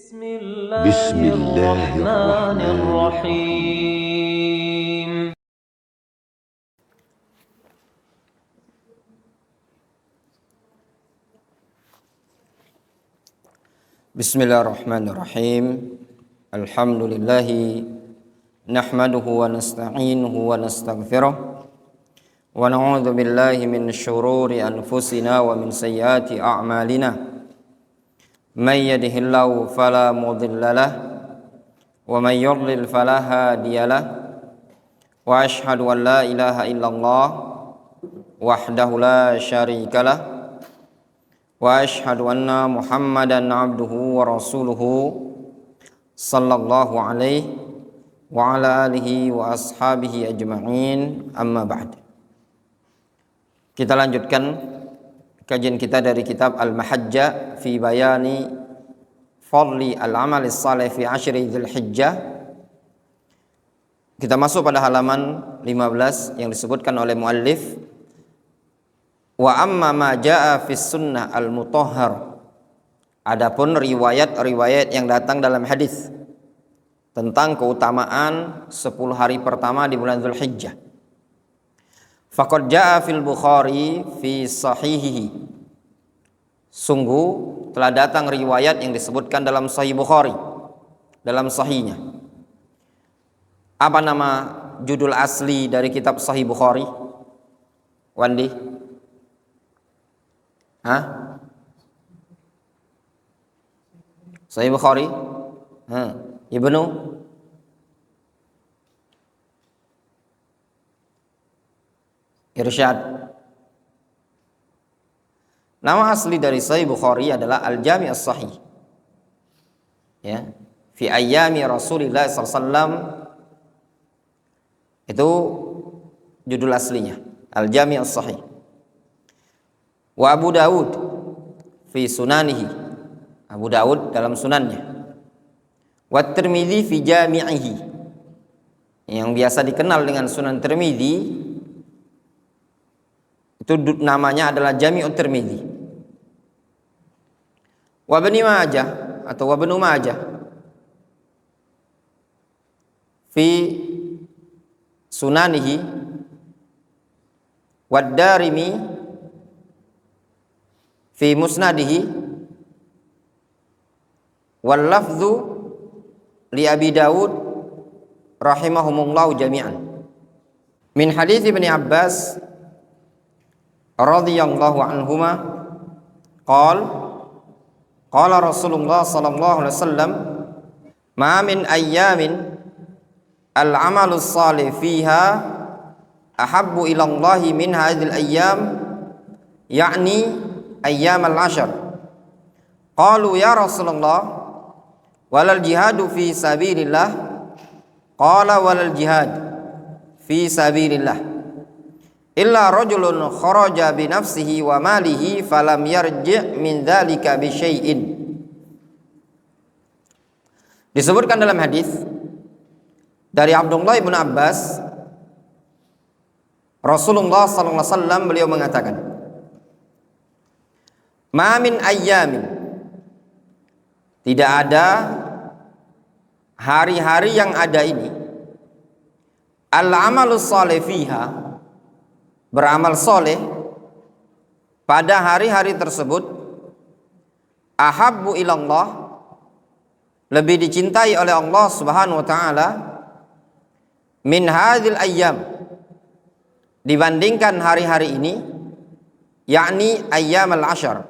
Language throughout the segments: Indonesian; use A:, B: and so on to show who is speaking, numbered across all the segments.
A: بسم الله الرحمن الرحيم.
B: Bismillahirrahmanirrahim. Alhamdulillahi nahmaduhu wa nasta'inuhu wa nastaghfiruh wa na'udzu billahi min syururi anfusina wa min sayyiati a'malina. May yahdihillahu fala mudilla lah wa may yudlil fala hadiyalah. Wa asyhadu an la ilaha illallah wahdahu la syarikalah wa asyhadu anna Muhammadan abduhu wa rasuluhu sallallahu alaihi wa ala alihi wa ashabihi ajma'in, amma ba'd. Kita lanjutkan kajian kita dari kitab Al-Mahajjah fi bayani fadli al-amal as-salih fi ashri Dzulhijjah. Kita masuk pada halaman 15 yang disebutkan oleh muallif, wa amma ma jaa fi sunnah al-mutahhar. Adapun riwayat-riwayat yang datang dalam hadis tentang keutamaan 10 hari pertama di bulan Dzulhijjah. Faqad jaa fil Bukhari fi sahihihi. Sungguh telah datang riwayat yang disebutkan dalam Sahih Bukhari, dalam sahihnya. Apa nama judul asli dari kitab Sahih Bukhari? Wandi? Hah? Sahih Bukhari? Ibnu? Irsyad. Nama asli dari Sahih Bukhari adalah Al-Jami' As-Sahih. Ya, fi ayyami Rasulillah SAW. Itu judul aslinya, Al-Jami' As-Sahih. Wa Abu Dawud fi sunanihi. Abu Dawud dalam sunannya. Wa Tirmidzi fi jami'ihi. Yang biasa dikenal dengan Sunan Tirmidzi itu namanya adalah Jami'ut Tirmidzi. Wa Ibnu Majah atau Wa Ibnu Majah fi sunanihi wa Darimi fi musnadihi wal lafdhu li Abi Dawud rahimahumullahu jami'an min hadits Ibnu Abbas radhiyallahu anhuma qala Rasulullah sallallahu alaihi wasallam ma min ayyamin al-amalu salih fiha ahabbu ila Allah min hadhil ayyam, yakni ayyam al-ashr. Qalu ya Rasulullah walal jihadu fi sabilillah. Qala walal jihad fi sabilillah illa rajulun kharaja bi nafsihi wa malihi falam yarji' min dzalika bi syai'in. Disebutkan dalam hadis dari Abdullah bin Abbas, Rasulullah sallallahu alaihi wasallam beliau mengatakan, ma min ayyamin, tidak ada hari-hari yang ada ini, al-amalus salih fiha, beramal soleh pada hari-hari tersebut, ahabbu ilallah, lebih dicintai oleh Allah Subhanahu wa taala, min hadzal ayyam, dibandingkan hari-hari ini, yakni ayyam al-ashr,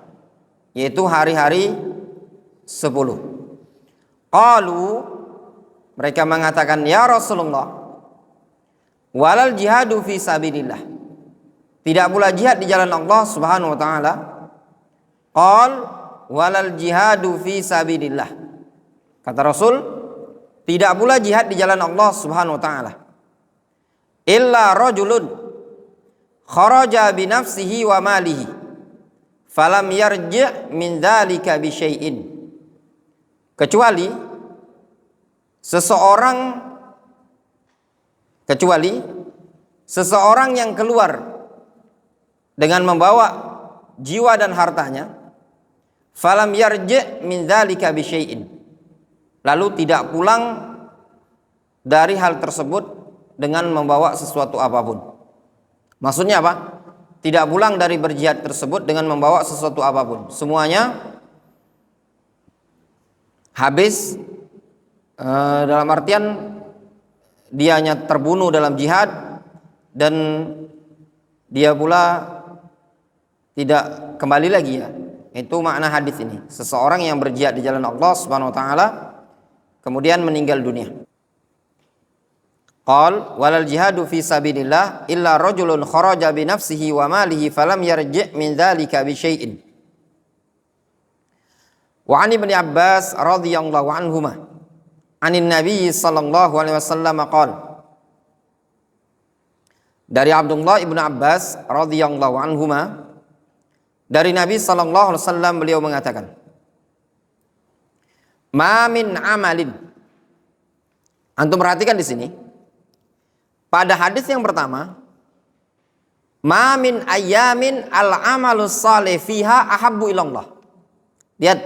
B: yaitu hari-hari 10. Qalu, mereka mengatakan, ya Rasulullah, walal jihadu fi sabilillah, tidak pula jihad di jalan Allah Subhanahu wa taala. Qal walal jihadu fi sabilillah. Kata Rasul, tidak pula jihad di jalan Allah Subhanahu wa taala. Illa rajulun kharaja bi nafsihi wa malihi falam yarji' min dzalika bi syai'in. Kecuali seseorang yang keluar dengan membawa jiwa dan hartanya, falam yarji' min dzalika bi syai'in, lalu tidak pulang dari hal tersebut dengan membawa sesuatu apapun. Maksudnya apa? Tidak pulang dari berjihad tersebut dengan membawa sesuatu apapun. Semuanya habis, dalam artian dia hanya terbunuh dalam jihad dan dia pula tidak kembali lagi, ya. Itu makna hadis ini. Seseorang yang berjihad di jalan Allah Subhanahu wa taala kemudian meninggal dunia. Qal walal jihadu fi sabilillah illa rajulun kharaja bi nafsihi wa malihi falam yarji' min dzalika bi syai'in. Wa 'an Ibnu Abbas radhiyallahu anhuma 'anin Nabi sallallahu alaihi wasallam qala. Dari Abdullah Ibnu Abbas radhiyallahu anhuma, dari Nabi sallallahu alaihi wasallam beliau mengatakan, "Ma min amalin." Antum perhatikan di sini. Pada hadis yang pertama, "Ma min ayyamin al-amalus salih fiha ahabbu ilallah." Lihat,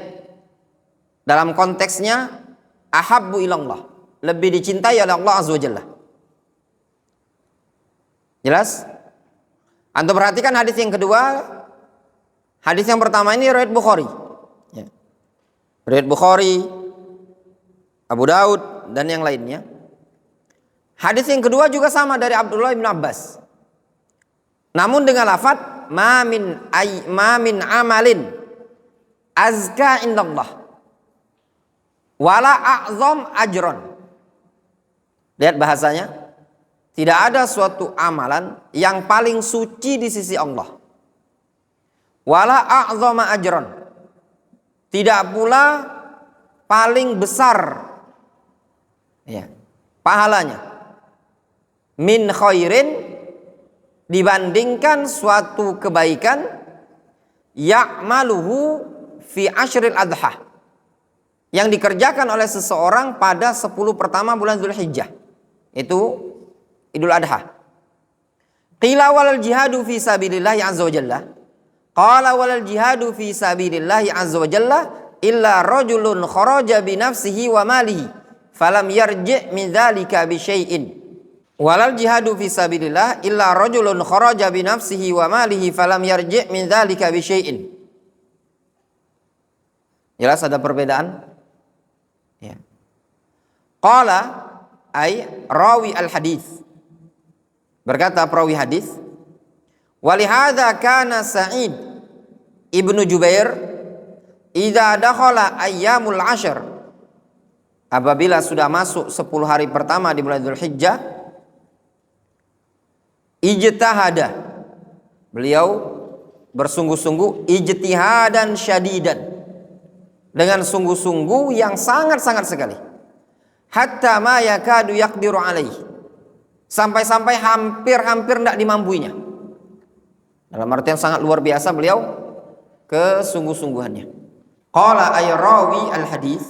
B: dalam konteksnya ahabbu ilallah, lebih dicintai oleh Allah azza wajalla. Jelas? Antum perhatikan hadis yang kedua. Hadis yang pertama ini riwayat Bukhari, ya. Riwayat Bukhari, Abu Daud dan yang lainnya. Hadis yang kedua juga sama dari Abdullah bin Abbas. Namun dengan lafaz ma min amalin azka indallah wala a'zam ajron. Lihat bahasanya. Tidak ada suatu amalan yang paling suci di sisi Allah. Wala a'zama ajron. Tidak pula paling besar, ya, pahalanya. Min khairin, dibandingkan suatu kebaikan ya'maluhu fi ashril adha, yang dikerjakan oleh seseorang pada 10 pertama bulan Dzulhijjah. Itu Idul Adha. Qila walal jihadu fi sabilillahi azza wa jalla. Qala walal jihadu fi sabilillahi azza wa jalla illa rajulun kharaja bi nafsihi wa malihi falam yarji' min dzalika bi syai'in. Walal jihadu fi sabilillah illa rajulun kharaja bi nafsihi wa malihi falam yarji' min dzalika bi syai'in. Jelas ada perbedaan? Ya. Qala ay rawi al-hadis. Berkata perawi hadis, walihada kana Sa'id ibnu Jubair idza dakhala ayyamul ashr, apabila sudah masuk 10 hari pertama di bulan Dzulhijjah, ijtihada, beliau bersungguh-sungguh, ijtihadan syadidan, dengan sungguh-sungguh yang sangat-sangat sekali, hatta ma yakadu yaqdiru alaihi, sampai-sampai hampir-hampir tidak dimampuinya. Dalam artian sangat luar biasa beliau kesungguh-sungguhannya. Qala ay rawi al-hadis,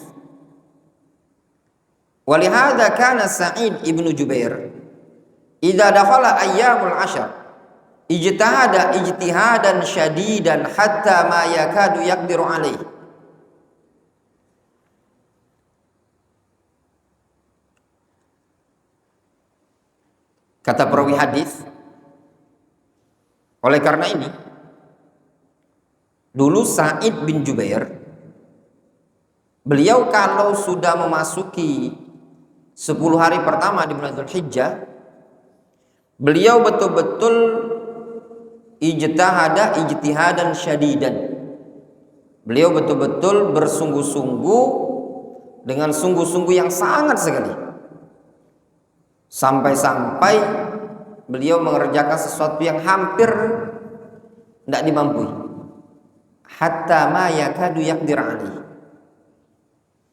B: walihada kana Sa'id ibnu Jubair idza dakhala ayyamul ashr ijtahada ijtihadan syadidan hatta ma yakadu yaqdiru alaihi. Kata perawi hadis, oleh karena ini dulu Sa'id bin Jubair, beliau kalau sudah memasuki 10 hari pertama di bulan Dzulhijjah, beliau betul-betul ijtihadan syadidan. Beliau betul-betul bersungguh-sungguh dengan sungguh-sungguh yang sangat sekali. Sampai-sampai beliau mengerjakan sesuatu yang hampir tidak dimampui. Hatta ma yakadu yaqdir alaihi,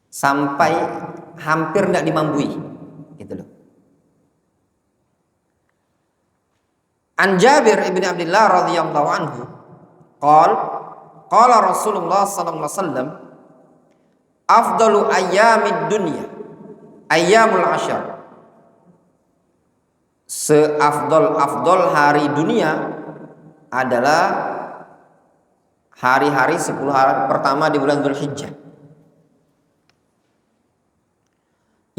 B: sampai hampir tidak dimampui, gitu loh. An Jabir ibn Abdullah radhiyallahu anhu qala Rasulullah sallallahu alaihi wasallam afdalu ayyamid dunya ayyamul ashr, seafdol hari dunia adalah hari-hari 10 hari pertama di bulan Dzulhijjah.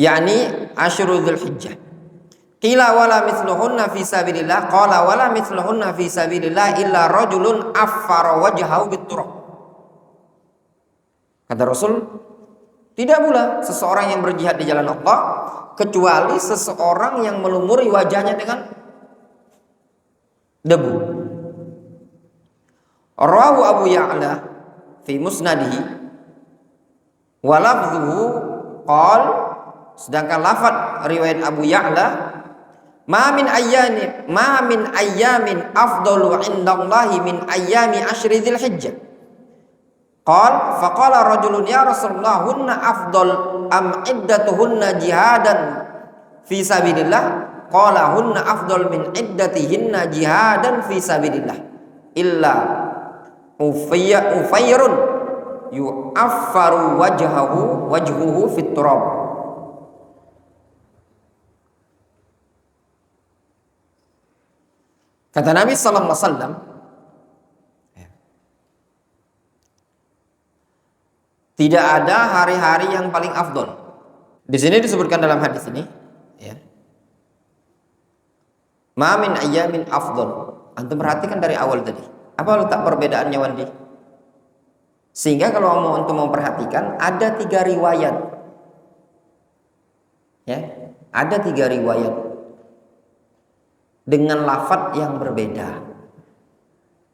B: yakni Asyru Dzulhijjah. Qila wala mithluhunna fi sabilillah, qala wala mithluhunna fi sabilillah illa rajulun affara wajhahu bit-turab. Kata Rasul, tidak pula seseorang yang berjihad di jalan Allah kecuali seseorang yang melumuri wajahnya dengan debu. Rawahu Abu Ya'la fi musnadihi wa lafdhuhu qala, sedangkan lafaz riwayat Abu Ya'la, ma min ayyamin afdalu indallahi min ayyami asyri dzulhijjah. Faqala rajulun ya Rasulullah hunna afdal am iddatuhunna jihadan fi sabilillah? Qala hunna afdal min iddatihinna jihadan fi sabilillah illa ufayrun yu'affaru wajhuhu fit turab. Kata Nabi sallallahu alaihi wasallam, tidak ada hari-hari yang paling afdol. Di sini disebutkan dalam hadis ini, ya. Ma min ayyamin afdol. Antum perhatikan dari awal tadi. Apa letak perbedaannya, Wandi? Sehingga kalau antum mau perhatikan, ada 3 riwayat. Ya, ada 3 riwayat dengan lafadz yang berbeda.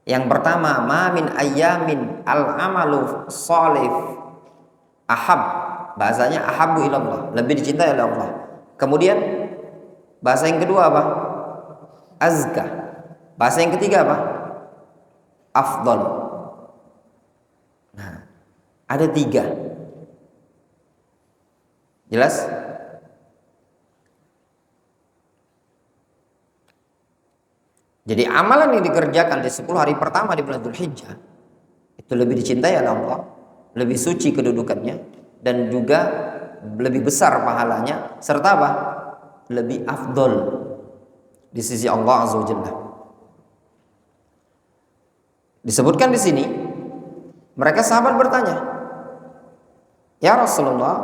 B: Yang pertama, ma min ayyamin al-amalu shalih ahab, bahasanya ahabu ilallah, lebih dicintai oleh Allah. Kemudian bahasa yang kedua apa? Azka. Bahasa yang ketiga apa? Afdal. Nah, ada 3. Jelas? Jadi amalan yang dikerjakan di 10 hari pertama di bulan Dzulhijjah itu lebih dicintai oleh Allah, lebih suci kedudukannya, dan juga lebih besar pahalanya, serta apa? Lebih afdol di sisi Allah Azza wa Jalla. Disebutkan di sini, mereka sahabat bertanya, ya Rasulullah,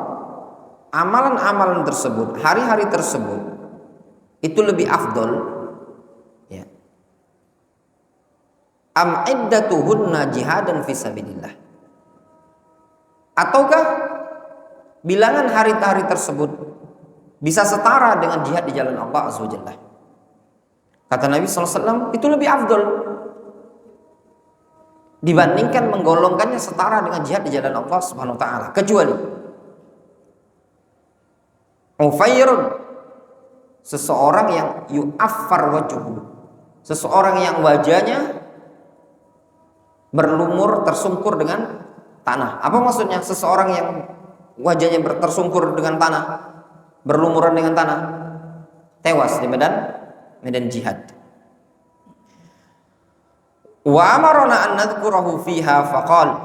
B: amalan-amalan tersebut, hari-hari tersebut itu lebih afdol, ya, am iddatuhunna jihadan fi sabilillah, ataukah bilangan hari-hari tersebut bisa setara dengan jihad di jalan Allah Azza wa Jalla? Kata Nabi SAW, itu lebih afdol dibandingkan menggolongkannya setara dengan jihad di jalan Allah Subhanahu wa taala, kecuali ufayrun, seseorang yang yu'affar wajhuhu, seseorang yang wajahnya berlumur tersungkur dengan tanah. Apa maksudnya? Seseorang yang wajahnya tersungkur dengan tanah, berlumuran dengan tanah, tewas di medan jihad. Wa amarna an nadhkurahu fiha faqal,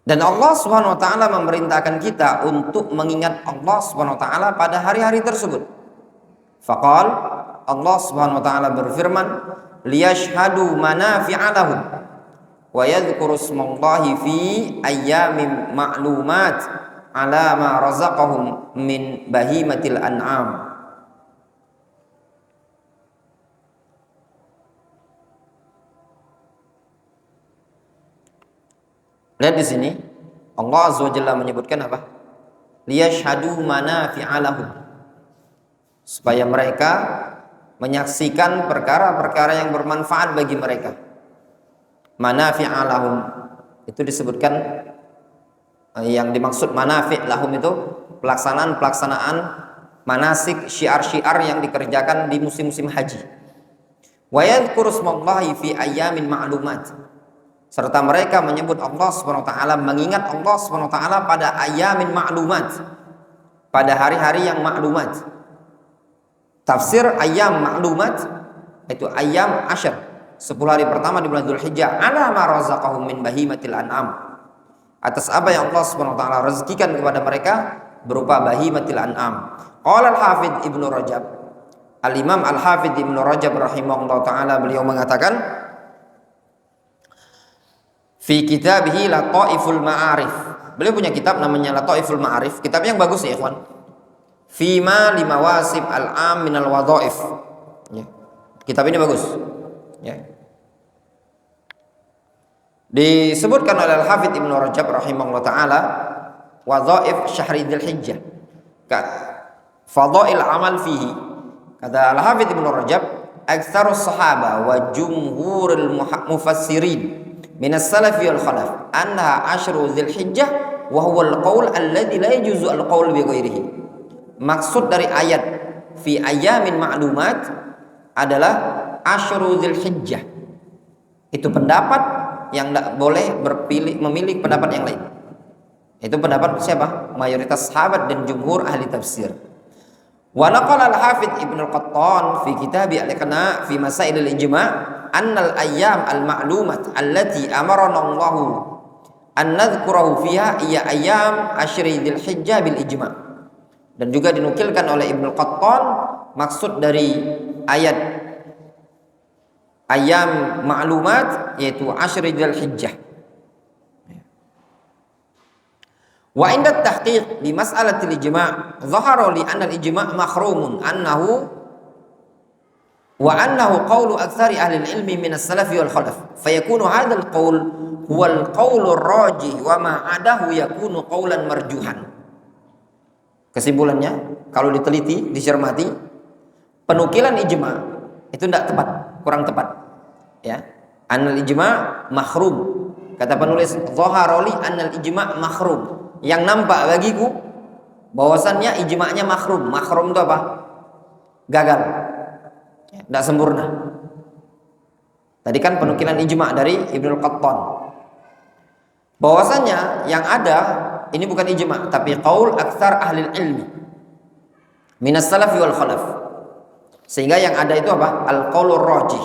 B: dan Allah Subhanahu wa taala memerintahkan kita untuk mengingat Allah Subhanahu wa taala pada hari-hari tersebut. Faqal, Allah Subhanahu wa taala berfirman, liyashhadu manafi'a lahum wa yadhkuru ismallahi fi ayyamin ma'lumat ala ma razaqahum min bahimatil an'am. Lihat di sini, Allah Azza wa Jalla menyebutkan apa? Liyashhadu manafi'a lahum, supaya mereka menyaksikan perkara-perkara yang bermanfaat bagi mereka. Manafi'a lahum itu disebutkan, yang dimaksud manafi' lahum itu pelaksanaan manasik, syiar-syiar yang dikerjakan di musim-musim haji. Wa yadhkuru ismallahi fi ayyamin ma'lumat, serta mereka menyebut Allah Subhanahu wa taala, mengingat Allah Subhanahu wa taala pada ayamin ma'lumat, pada hari-hari yang ma'lumat. Tafsir ayam ma'lumat itu ayam asyr, 10 hari pertama di bulan Dzulhijjah, ala ma razaqahum min bahimatil an'am, atas apa yang Allah Subhanahu wa taala rezekikan kepada mereka berupa bahimatil an'am. Qala al-Hafidz Ibnu Rajab, Al-Imam Al-Hafidz Ibnu Rajab rahimahullah taala, beliau mengatakan fi kitabih Lataiful Ma'arif, Beliau punya kitab namanya Lataiful Ma'arif, kitab yang bagus ya ikhwan. Fima limawasib al-am minal wadhaif. Ya. Kitab ini bagus. Ya. Disebutkan oleh Al-Hafidz Ibnu Rajab rahimahullah taala wadhaif syahri Dzulhijjah. Fadhail amal fihi. Kata Al-Hafidz Ibnu Rajab, aktsarus sahaba wa jumhurul mufassirin min as-salafi wal khalaf annaha asyru Dzulhijjah wa huwa al-qaul alladhi la yajuzu al-qaul bi ghairihi. Maksud dari ayat fi ayamin ma'lumat adalah asyru Dzulhijjah. Itu pendapat yang tidak boleh memilih pendapat yang lain. Itu pendapat siapa? Mayoritas sahabat dan jumhur ahli tafsir. Wa naqala al-Hafidz Ibnu Al-Qattan fi kitab al-Iqna' fi Masail al-Ijma' annal ayyam al-ma'lumat allati amarana Allahu an nadhkurahu fiha iya ayyam asyri Dzulhijjah bil ijma'. Dan juga dinukilkan oleh Ibnu Al-Qattan maksud dari ayat ayyam ma'lumat yaitu asyri Dzulhijjah. Wa inda tahqiq di mas'alatil ijma' dhahara li anna al-ijma' makhrumun annahu qawlu aktsari ahli al-ilmi min as-salafi wal khalaf fayakunu hadzal qaul huwa al-qaulu ar-rajih wa ma 'adahu yakunu qaulan marjuhan. Kesimpulannya, kalau diteliti, dicermati, penukilan ijma' itu tidak tepat, kurang tepat. Ya. Annal ijma' makhrum. Kata penulis, dhahara li annal ijma' makhrum. Yang nampak bagiku bahwasannya ijma'nya makhrum. Makhrum itu apa? Gagal. Tidak sempurna. Tadi kan penukilan ijma' dari Ibnu Al-Qattan. Bahwasannya yang ada ini bukan ijma' tapi qaul aktsar ahli ilmi minas salafi wal khalaf. Sehingga yang ada itu apa? Al-qaulur rajih.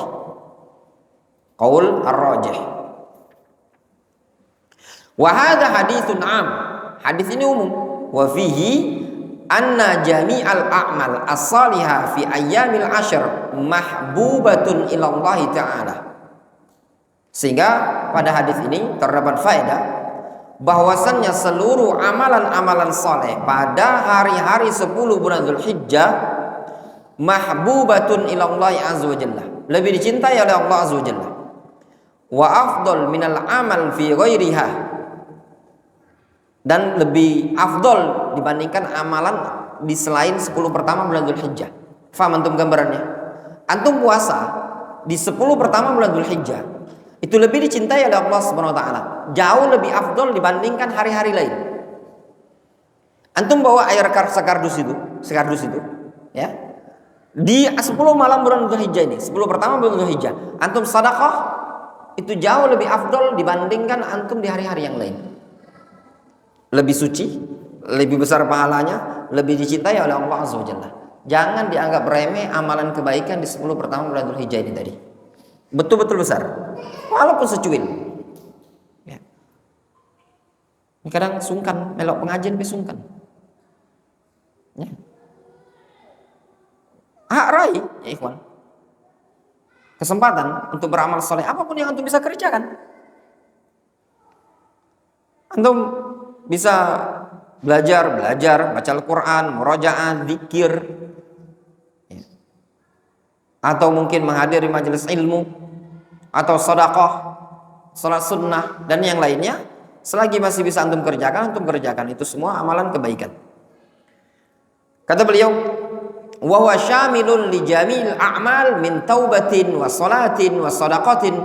B: Qaul ar-rajih. Wa hadza haditsun 'am. Hadis ini umum. Wa fihi anna jami'al a'mal as-salihah fi ayyamil ashr mahbubatun ila Allah taala. Sehingga pada hadis ini terdapat faedah bahwasannya seluruh amalan-amalan saleh pada hari-hari 10 bulan Dzulhijjah mahbubatun ila Allah azza wa jalla, lebih dicintai oleh Allah azza wa jalla. Wa afdal minal amal fi ghairiha, dan lebih afdol dibandingkan amalan di selain 10 pertama bulan Dzulhijjah. Faham antum gambarannya? Antum puasa di 10 pertama bulan Dzulhijjah itu lebih dicintai oleh Allah Subhanahu wa taala, jauh lebih afdol dibandingkan hari-hari lain. Antum bawa air sekardus itu, ya. Di 10 malam bulan Dzulhijjah ini, 10 pertama bulan Dzulhijjah, antum sedekah itu jauh lebih afdol dibandingkan antum di hari-hari yang lain. Lebih suci, lebih besar pahalanya, lebih dicintai oleh Allah Azza wa Jalla. Jangan dianggap remeh amalan kebaikan di 10 pertama bulan Dzulhijjah ini tadi. Betul-betul besar, walaupun secuil. Ya. Kadang sungkan, melok pengajian tapi sungkan. Ya. Hak rai, ya ikhwan. Kesempatan untuk beramal soleh, apapun yang antum bisa kerjakan. Antum bisa belajar, baca Al-Quran, murojaah, zikir, ya. Atau mungkin menghadiri majelis ilmu, atau sedekah, salat sunnah, dan yang lainnya. Selagi masih bisa antum kerjakan itu semua amalan kebaikan. Kata beliau, wa huwa syamilun li jamil a'mal min taubatin wa salatin wa sadaqatin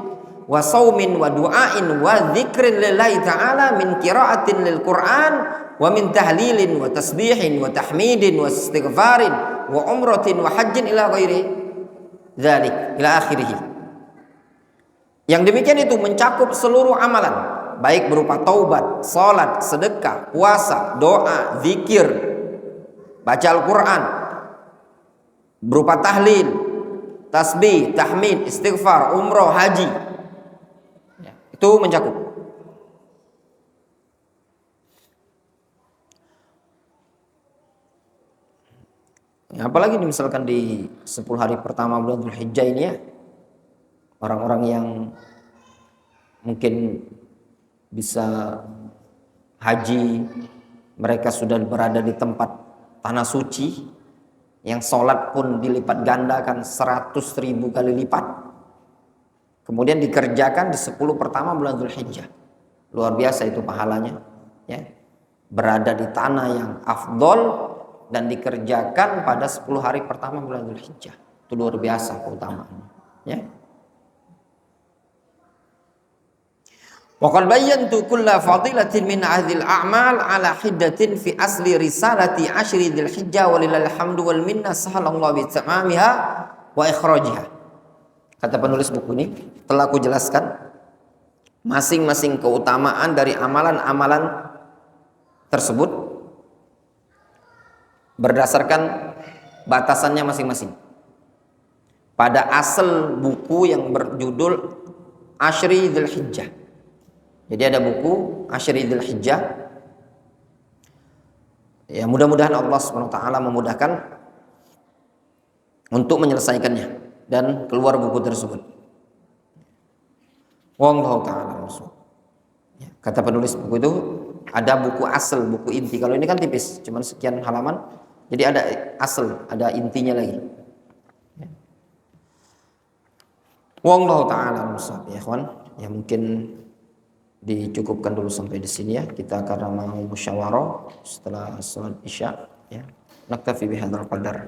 B: wa saumin wa du'ain wa dzikrin lillahi ta'ala min qira'atin lil Qur'an wa min tahlilin wa tasbihin wa tahmidin wa istighfarin wa umratin wa hajjin ila ghairi dzalik ila akhirih. Yang demikian itu mencakup seluruh amalan, baik berupa taubat, salat, sedekah, puasa, doa, zikir, baca Al-Qur'an, berupa tahlil, tasbih, tahmid, istighfar, umrah, haji. Ya, itu mencakup. Ya, apalagi misalkan di 10 hari pertama bulan Dzulhijjah ini ya, orang-orang yang mungkin bisa haji, mereka sudah berada di tempat tanah suci, yang sholat pun dilipat gandakan 100.000 kali lipat. Kemudian dikerjakan di 10 pertama bulan Dzulhijjah. Luar biasa itu pahalanya, ya. Berada di tanah yang afdol dan dikerjakan pada 10 hari pertama bulan Dzulhijjah. Itu luar biasa keutamaannya, ya. Wa qad bayyantu kulla fadilatin min hadhil a'mal ala hiddatin fi asli risalati asyri Dzulhijjah walillahil hamdu wal minna sahalallahu bi tamamiha wa ikhrajiha. Kata penulis buku ini, telah aku jelaskan masing-masing keutamaan dari amalan-amalan tersebut berdasarkan batasannya masing-masing. Pada asal buku yang berjudul Asyri Dzulhijjah. Jadi ada buku Asyri Dzulhijjah. Ya, mudah-mudahan Allah SWT memudahkan untuk menyelesaikannya dan keluar buku tersebut. Wallahu ta'ala a'lam. Ya, kata penulis buku itu ada buku asal, buku inti. Kalau ini kan tipis, cuman sekian halaman. Jadi ada asal, ada intinya lagi. Ya. Wallahu ta'ala a'lam, ya ikhwan. Ya mungkin dicukupkan dulu sampai di sini ya. Kita karena mau musyawarah setelah salat Isya ya. Naktafi bihadzal qadar.